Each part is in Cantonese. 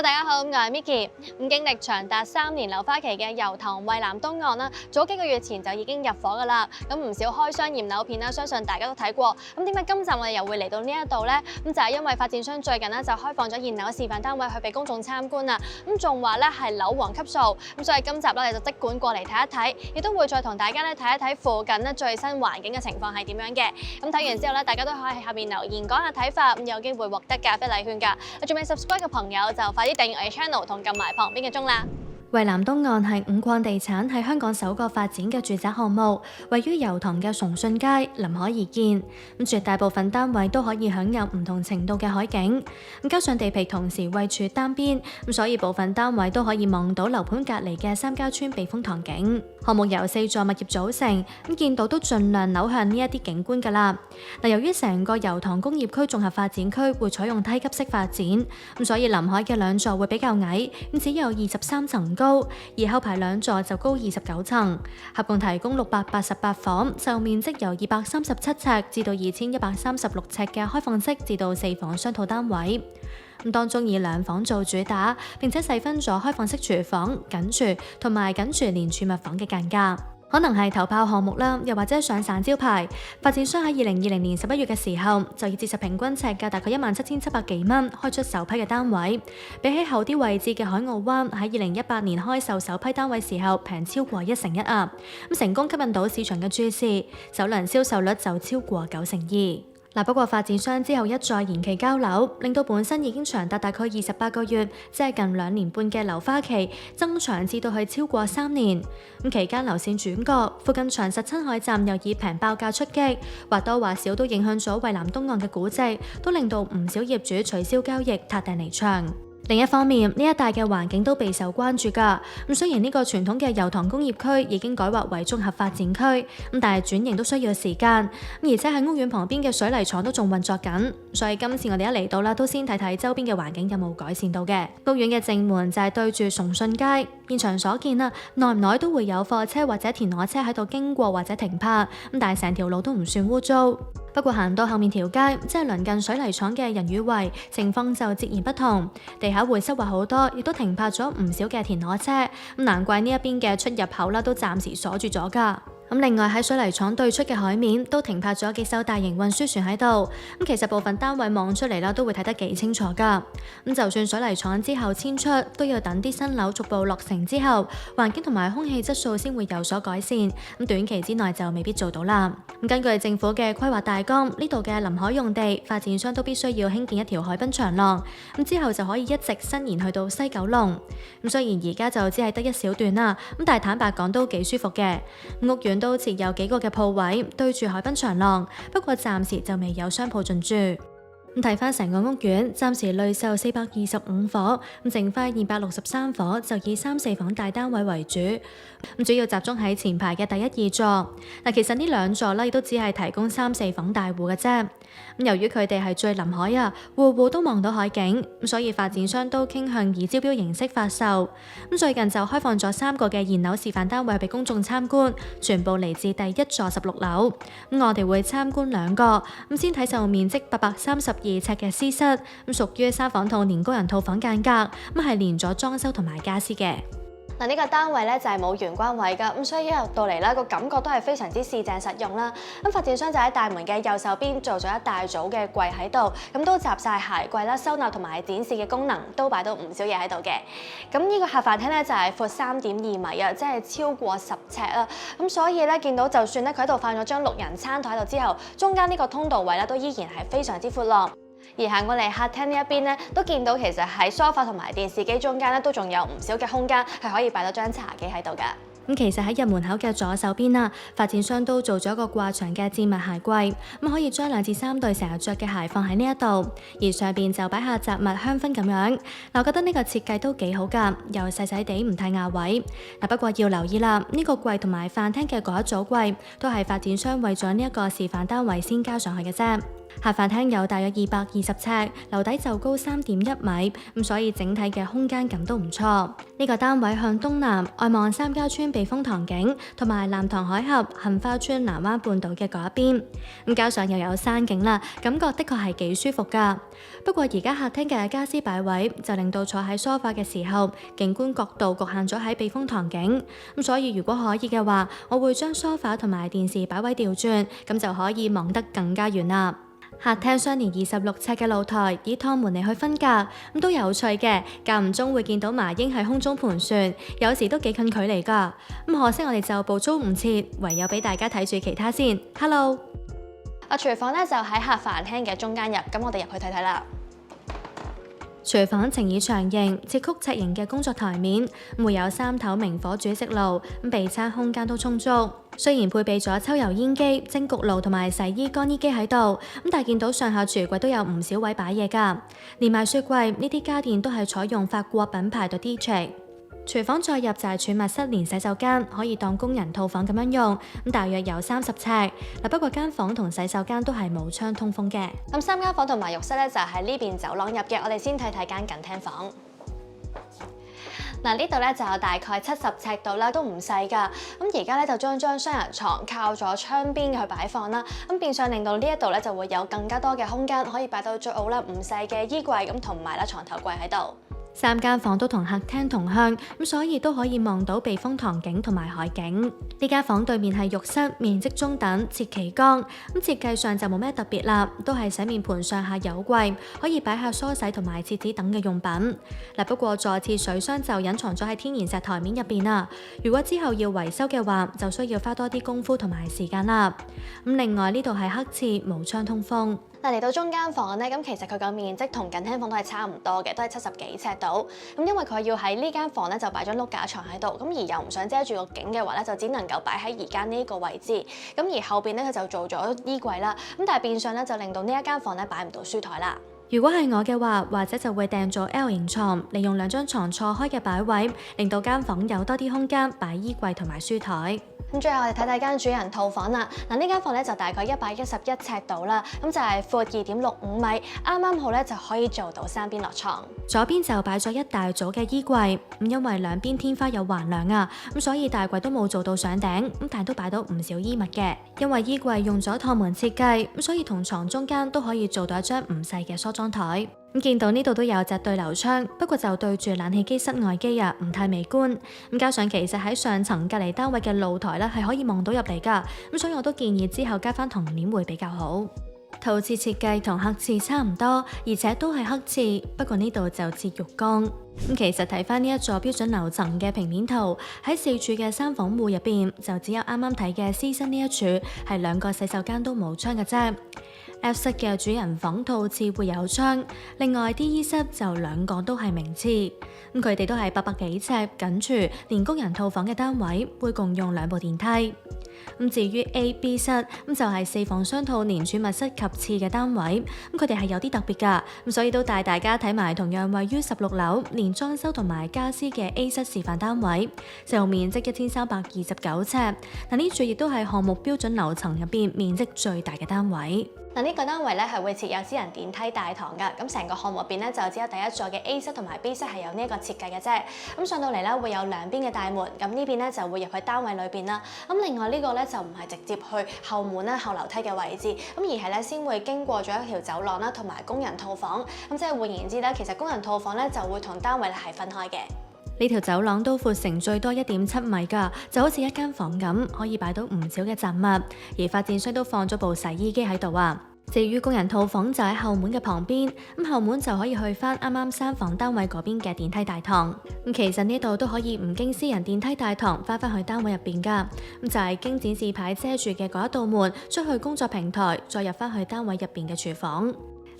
大家好，我係 Miki。經歷長達3年樓花期嘅油塘惠南東岸啦，早幾個月前就已經入伙噶啦。咁唔少開箱驗樓片啦，相信大家都睇過。咁點解今集我哋又會嚟到呢一度呢？咁就係因為發展商最近咧就開放咗現樓示範單位去俾公眾參觀啦。咁仲話咧係樓王級數。咁所以今集咧就即管過嚟睇一睇，亦都會再同大家咧睇一睇附近咧最新環境嘅情況係點樣嘅。咁睇完之後咧，大家都可以喺下面留言講下睇法，咁有機會獲得咖啡禮券㗎。仲未 subscribe 嘅朋友就快啲訂閱我哋 channel 同撳埋旁邊嘅鐘啦！惠南東岸係五礦地產喺香港首個發展嘅住宅項目，位於油塘嘅崇信街，臨海而建。絕大部分單位都可以享有唔同程度嘅海景。加上地皮同時位處單邊，所以部分單位都可以望到樓盤隔離嘅三家村避風塘景。項目由4座物業組成，見到都盡量扭向呢一啲景觀㗎啦。由於成個油塘工業區綜合發展區會採用梯級式發展，所以臨海嘅2座會比較矮，只有23層高，而後排2座就高29層，合共提供688房，就面積由237尺至到2136尺嘅開放式至到4房雙套單位。當中以2房做主打，並且細分咗開放式廚房、緊廚同埋緊廚連儲物房嘅間隔。可能係頭炮項目啦，又或者上省招牌。發展商喺2020年11月嘅時候，就以折實平均尺價大概17700幾蚊開出首批嘅單位，比起後啲位置嘅海澳灣喺2018年開售首批單位時候平超過1/1啊！成功吸引到市場嘅注視，首輪銷售率就超過92%。不過發展商之後一再延期交樓，令到本身已經長達大概28個月，即係近2年半嘅樓花期，增長至到去超過3年。期間樓線轉角，附近長實親海站又以平爆價出擊，或多或少都影響咗惠南東岸嘅估值，都令到唔少業主取消交易，撻訂離場。另一方面，呢一帶嘅環境都備受關注㗎。雖然呢個傳統嘅油塘工業區已經改劃為綜合發展區，但係轉型都需要時間。而且喺屋苑旁邊嘅水泥廠都仲運作緊，所以今次我哋一嚟到啦，都先睇睇周邊嘅環境有冇改善到嘅。屋苑嘅正門就係對住崇信街，現場所見啦，耐唔耐都會有貨車或者田螺車喺度經過或者停泊，但係成條路都唔算污糟。不過行到後面條街，即係鄰近水泥廠嘅仁宇圍，情況就截然不同，地下會濕滑好多，亦都停泊咗唔少嘅田螺車，難怪呢一邊嘅出入口啦都暫時鎖住咗㗎。另外喺水泥廠對出嘅海面都停泊咗幾艘大型運輸船喺度，其實部分單位望出嚟啦都會睇得幾清楚㗎。就算水泥廠之後遷出，都要等啲新樓逐步落成之後，環境同埋空氣質素先會有所改善。短期之內就未必做到啦。根據政府嘅規劃大綱，呢度嘅臨海用地發展商都必須要興建一條海濱長廊，之後就可以一直伸延去到西九龍。雖然而家就只係得一小段啦，但係坦白講都幾舒服嘅。屋苑都設有幾個嘅鋪位對住海濱長廊，不過暫時就未有商鋪進駐。睇翻成個屋苑，暫時累售425伙，剩翻263伙，就以3、4房大單位為主。主要集中喺前排嘅第1、2座。其實呢2座咧，亦都只係提供3、4房大戶嘅啫。由於佢哋係最臨海啊，戶戶都望到海景，所以發展商都傾向以招標形式發售。最近就開放咗3個嘅現樓示範單位俾公眾參觀，全部嚟自第1座16樓。我哋會參觀2個，先睇售面積832尺嘅私室，屬於3房套連高人套房間隔，係連咗裝修同埋家私嘅。呢個單位咧就係冇玄關位㗎，所以一入到嚟咧個感覺都係非常之市井實用啦。發展商就喺大門嘅右手邊做咗一大組嘅櫃喺度，都集晒鞋櫃啦、收納同埋展示嘅功能，都擺到唔少嘢喺度嘅。呢個客飯廳咧就係闊3.2米啊，即係超過10尺啦。所以咧見到就算咧佢喺度放咗張6人餐台喺度之後，中間呢個通道位咧都依然係非常之闊落。而行過嚟客廳呢一邊咧，都見到其實喺梳化同埋電視機中間咧，都仲有唔少嘅空間係可以擺到張茶幾喺度㗎。其實喺入門口嘅左手邊啦，發展商都做咗一個掛牆嘅置物鞋櫃，可以將2至3對成日着嘅鞋放喺呢一度，而上邊就擺下雜物香薰咁樣。我覺得呢個設計都幾好㗎，又細細地唔太壓位。不過要留意啦，呢個櫃同埋飯廳嘅嗰一組櫃都係發展商為咗呢一個示範單位先加上去嘅啫。客飯廳有大約220尺，樓底就高3.1米，咁所以整體嘅空間感都唔錯。呢個單位向東南，外望三家村避風塘景，同埋南塘海峽、杏花村南灣半島嘅嗰一邊。咁加上又有山景啦，感覺的確係幾舒服㗎。不過而家客廳嘅家私擺位就令到坐喺梳化嘅時候，景觀角度局限咗喺避風塘景。咁所以如果可以嘅話，我會將梳化同埋電視擺位調轉，咁就可以望得更加遠啦。客廳相連26尺嘅露台，以趟門嚟去分隔，咁都有趣嘅。間唔中會見到麻鷹喺空中盤旋，有時都幾近距離㗎。咁可惜我哋就捕捉唔切，唯有俾大家睇住其他先。Hello， 廚房咧就喺客飯廳嘅中間入，咁我哋入去睇睇啦。廚房呈以長形、折曲尺形嘅工作台面，會有3頭明火煮食爐，備餐空間都充足。雖然配備咗抽油煙機、蒸焗爐同埋洗衣乾衣機喺度，但係見到上下廚櫃都有唔少位擺嘢㗎，連埋雪櫃呢啲家電都係採用法國品牌嘅 Dietrich。廚房再入就係儲物室連洗手間，可以當工人套房咁樣用，大約有30尺。不過間房同洗手間都係冇窗通風嘅。咁3間房同埋浴室咧就喺呢邊走廊入嘅，我哋先睇睇間近廳房。呢度咧就有大概70尺度啦，都唔細㗎。咁而家咧就將張雙人床靠咗窗邊去擺放啦，咁變相令到呢一度咧就會有更加多嘅空間，可以擺到最好啦唔細嘅衣櫃咁同埋啦床頭櫃喺度。3間房都同客廳同向，咁所以都可以望到避風塘景同埋海景。呢間房對面係浴室，面積中等，設企缸。咁設計上就冇咩特別啦，都係洗面盤上下有櫃，可以擺下梳洗同埋廁紙等嘅用品。不過坐廁水箱就隱藏咗喺天然石台面入邊啦。如果之後要維修嘅話，就需要花多啲功夫同埋時間啦。咁另外呢度係黑廁，無窗通風。嚟到中間房咧，咁其實佢個面積同近廳房都係差唔多嘅，都係70幾尺度。咁因為佢要喺呢間房咧就擺張碌架床喺度，咁而又唔想遮住個景嘅話咧，就只能夠擺喺而家呢個位置。咁而後邊咧佢就做咗衣櫃啦，咁但係變相咧就令到呢一間房咧擺唔到書台啦。如果係我嘅話，或者就會訂做 L 型床，利用2張床錯開嘅擺位，令到間房有多啲空間擺衣櫃同埋書台。咁最後我哋睇睇間主人套房啦。呢間房咧就大概111尺度啦，咁就係闊2.65米，啱啱好咧就可以做到3邊落床。左邊就擺咗一大組嘅衣櫃，因為兩邊天花有橫梁啊，咁所以大櫃都冇做到上頂，但係都擺到唔少衣物嘅。因為衣櫃用咗趟門設計，所以同床中間都可以做到一張唔細嘅梳妝台。見到呢度都有隻對流窗，不過就對住冷氣機室外機啊，唔太美觀。加上其實喺上層隔離單位嘅露台咧係可以望到入嚟㗎，所以我都建議之後加翻銅簾會比較好。套廁設計同客廁差唔多，而且都係黑廁，不過呢度就設浴缸。其實睇翻呢一座標準樓層嘅平面圖，喺4處嘅3房戶入邊，就只有啱啱睇嘅 C 室呢一處係2個洗手間都冇窗嘅啫。F 室嘅主人房套廁會有窗，另外 D、E 室就2個都係明廁。佢哋都係800幾尺緊廚，連工人套房嘅單位會共用2部電梯。至於 A、B 室就係4房雙套連儲物室及廁嘅單位，佢哋係有啲特別㗎，所以都帶大家睇埋同樣位於16樓連裝修同埋家私嘅 A 室示範單位，使用面積1329尺。呢處亦都係項目標準樓層入邊面積最大嘅單位。呢個單位咧係會設有私人電梯大堂㗎，咁成個項目入邊咧就只有第一座嘅 A 室同埋 B 室係有呢一個設計嘅啫。咁上到嚟咧會有2邊嘅大門，咁呢邊咧就會入去單位裏邊啦。咁另外呢個咧就唔係直接去後門啦、後樓梯嘅位置，咁而係咧先會經過咗一條走廊啦，同埋工人套房。咁即係換言之咧，其實工人套房咧就會同單位咧係分開嘅。呢條走廊都闊成最多1.7米㗎，就好似一間房咁，可以擺到唔少嘅雜物。而發展商都放咗部洗衣機喺度啊。至於工人套房就喺後門嘅旁邊，後門就可以去翻啱啱3房單位嗰邊嘅電梯大堂。其實呢度都可以唔經私人電梯大堂翻返去單位入邊㗎。就係經展示牌遮住嘅嗰一道門，出去工作平台，再入翻去單位入邊嘅廚房。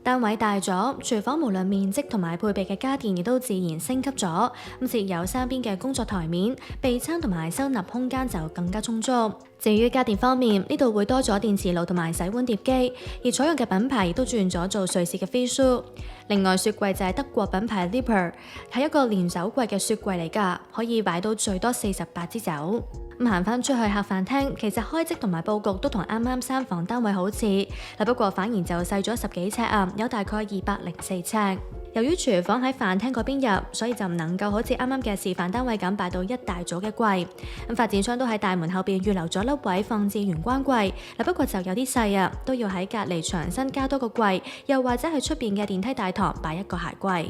單位大咗，廚房無論面積同埋配備嘅家電亦都自然升級咗。設有3邊嘅工作台面，備餐同埋收納空間就更加充足。至於家電方面，呢度會多咗電磁爐同埋洗碗碟機，而採用嘅品牌亦都轉咗做瑞士嘅飛書。另外雪櫃就係德國品牌 Liebherr， 係一個連酒櫃嘅雪櫃嚟㗎，可以擺到最多48支酒。行翻出去客飯廳，其實開積同埋佈局都同啱啱3房單位好似，不過反而就細咗10幾尺啊，有大概204尺。由於廚房喺飯廳嗰邊入，所以就唔能夠好似啱啱嘅示範單位咁擺到一大組嘅櫃。發展商都喺大門後邊預留咗粒位放置玄關櫃，不過就有啲細啊，都要喺隔離牆身加多個櫃，又或者喺出邊嘅電梯大堂擺一個鞋櫃。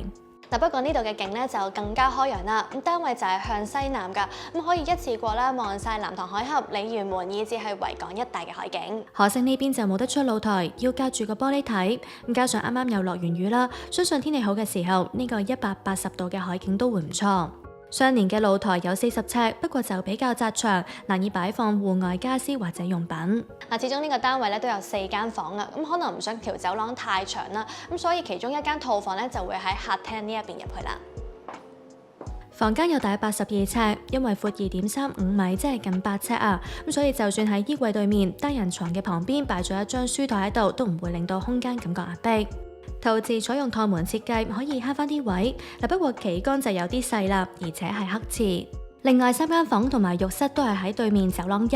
不過呢度嘅景咧就更加開揚啦，單位就係向西南㗎，可以一次過啦望晒南塘海峽、鯉魚門以至係維港一帶嘅海景。可惜呢邊就冇得出露台，要隔住個玻璃睇，加上啱啱又落完雨啦，相信天氣好嘅時候，呢個180度嘅海景都會唔錯。相連嘅露台有40尺，不過就比較窄長，難以擺放戶外家私或者用品。始終呢個單位咧都有4間房啊，可能唔想條走廊太長啦，所以其中一間套房咧就會喺客廳呢一邊入去啦。房間有大82尺，因為闊2.35米，即係近8尺啊，所以就算喺衣櫃對面、單人床嘅旁邊擺咗一張書台喺度，都唔會令到空間感覺壓迫。陶瓷採用趟門設計，可以慳翻啲位。不過旗杆就有啲細啦，而且係黑廁。另外3間房同埋浴室都係喺對面走廊入。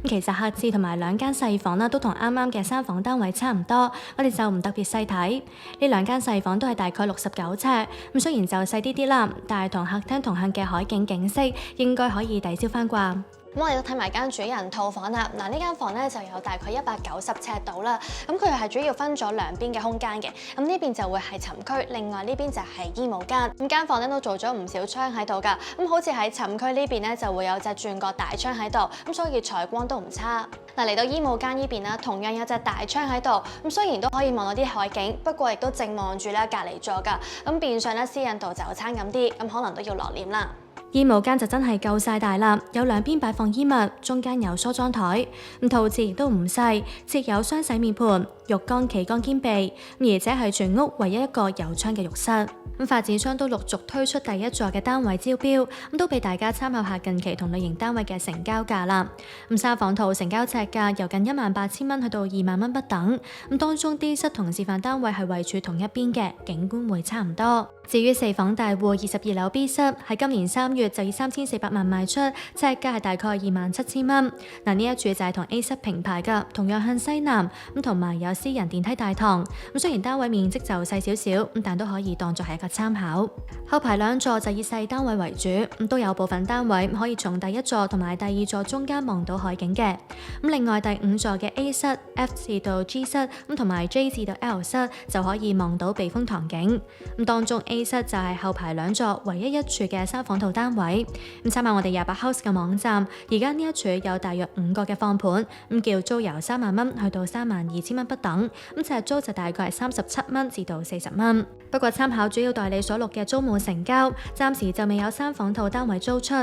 其實客廁同埋2間細房啦，都同啱啱嘅3房單位差唔多。我哋就唔特別細睇。呢2間細房都係大概69尺。雖然就細啲啲啦，但係同客廳同向嘅海景景色應該可以抵消翻啩。我哋都睇埋間主人套房啦。呢間房咧就有大概190尺度啦。佢係主要分咗兩邊嘅空間嘅。呢邊就會係寢區，另外呢邊就係衣帽間。間房咧都做咗唔少窗喺度㗎。好似喺寢區呢邊咧就會有隻轉角大窗喺度，所以採光都唔差。嚟到衣帽間呢邊啦，同樣有隻大窗喺度。雖然都可以望到啲海景，不過亦都正望住咧隔離座㗎。變相咧私隱度就差咁啲，可能都要落簾啦。衣帽間就真係夠晒大啦，有2邊擺放衣物，中間有梳妝台，陶瓷亦都唔細，設有雙洗面盤、浴缸、企缸兼備，而且係全屋唯一一個有窗嘅浴室。發展商都陸續推出第一座嘅單位招標，都俾大家參考下近期同類型單位嘅成交價啦。3房套成交尺價由近18000蚊去到2萬蚊不等。當中 D 室同示範單位係位處同一邊嘅，景觀會差唔多。至於4房大戶22樓 B 室，喺今年3月就以3400萬賣出，尺價係大概27000蚊。呢一處就係同 A 室平排㗎，同樣向西南，同埋有私人電梯大堂。雖然單位面積就細少少，但都可以當作係一個參考。後排2座就以細單位為主，都有部分單位可以從第1座同埋第2座中間望到海景嘅。另外第5座嘅 A 室、F 至到 G 室同埋 J 至到 L 室就可以望到避風塘景。當中 A 室就係後排2座唯一一處嘅3房套單位。參考我哋28 House 嘅網站，而家呢一處有大約5個嘅放盤，叫租由3萬蚊去到32000蚊不等。尺租就大概係37蚊至到40蚊。不過參考主要代理所錄嘅租務成交，暫時就未有3房套單位租出。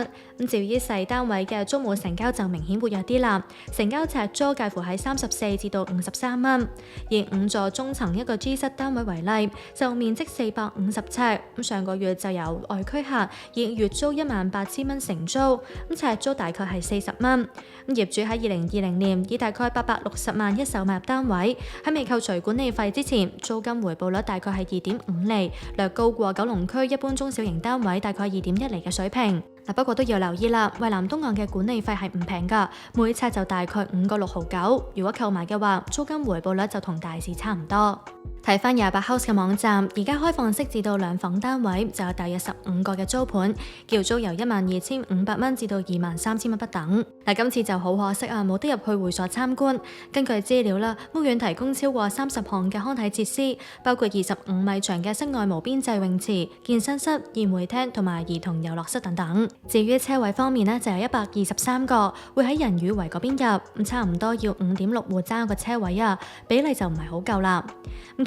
至於細單位嘅租務成交就明顯活躍啲啦，成交尺租介乎喺34至到53蚊。以5座中層一個 G 室單位為例，就面積450尺，上個月就由外區客以月租18000蚊承租，尺租大概係40蚊。業主喺2020年以大概860萬一手買入單位，喺未扣除管理費之前，租金回報率大概係2.5厘，略高過九龍區一般中小型單位大概2.1厘嘅水平。不過都要留意啦，蔚藍東岸嘅管理費係唔平㗎，每尺就大概5個6毫9。如果購買嘅話，租金回報率就同大市差唔多。睇翻28 House 嘅網站，而家開放式至到2房單位就有大約15個嘅租盤，叫租由12500蚊至到23000蚊不等。今次就好可惜啊，冇得入去會所參觀。根據資料啦，屋苑提供超過30項嘅康體設施，包括25米長嘅室外無邊際泳池、健身室、宴會廳同埋兒童遊樂室等等。至於車位方面呢，就有123個，會喺仁宇圍嗰邊入，差唔多要5.6戶爭個車位啊，比例就唔係好夠啦。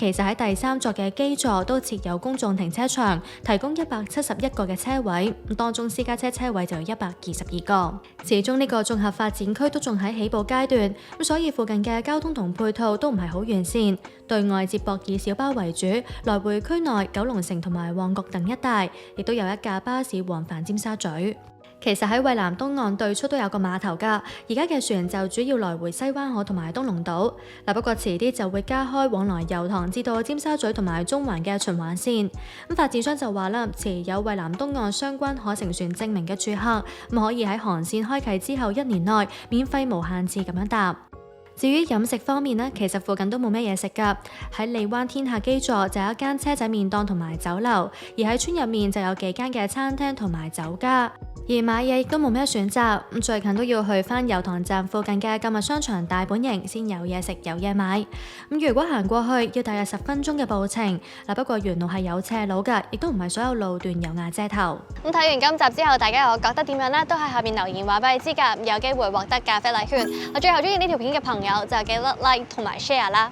其實喺第3座嘅基座都設有公眾停車場，提供171個嘅車位，當中私家車車位就有122個。始終呢個綜合發展區都仲喺起步階段，所以附近嘅交通同配套都唔係好完善。對外接駁以小巴為主，來回區內九龍城同埋旺角等一帶，亦都有1架巴士往返尖沙咀。其實喺蔚藍東岸對出都有個碼頭㗎，而家嘅船就主要來回西灣河同埋東龍島。不過遲啲就會加開往來油塘至到尖沙咀同埋中環嘅循環線。發展商就話啦，持有蔚藍東岸相關可乘船證明嘅住客，可以喺航線開啟之後1年內免費無限次咁樣搭。至於飲食方面呢，其實附近都冇咩嘢食㗎。喺利灣天下基座就有一間車仔麵檔同埋酒樓，而喺村入面就有幾間嘅餐廳同埋酒家。而買嘢亦都冇咩選擇，最近都要去返油塘站附近嘅購物商場大本營先有嘢食有嘢買。如果行過去要大約10分鐘嘅步程。不過沿路係有斜路㗎，亦都唔係所有路段有瓦遮頭。咁睇完今集之後，大家又覺得點樣呢？都喺下面留言話俾你知㗎，有機會獲得咖啡禮券。我最後中意呢條片嘅朋友就記得 like 同埋 share 啦。